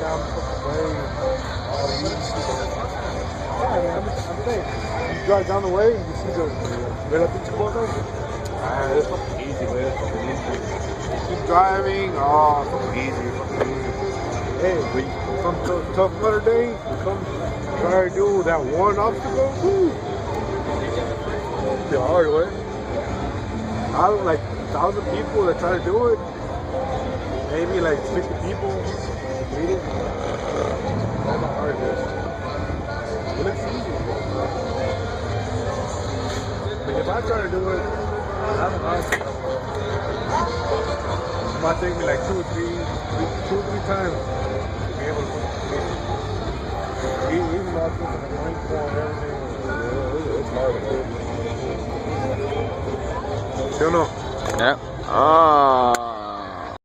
down the fucking way, all easy. Yeah, I mean, I'm saying, you drive down the way, you see the Red Pinche Cosas. It's fucking easy, man. It's fucking easy. You keep driving, fucking easy, fucking easy. Hey, when you come to a tough Mudder day, you come try to do that one obstacle, woo! The hard way. Out of like 1,000 people that try to do it, maybe like 50 people complete it. That's the hard way. It looks easy. But if I try to do it, I don't know. It might take me like two or three times to be able to complete it. Even though I put in the link form and everything, it's hard to do. ¿Sí o no? Yeah. Ah.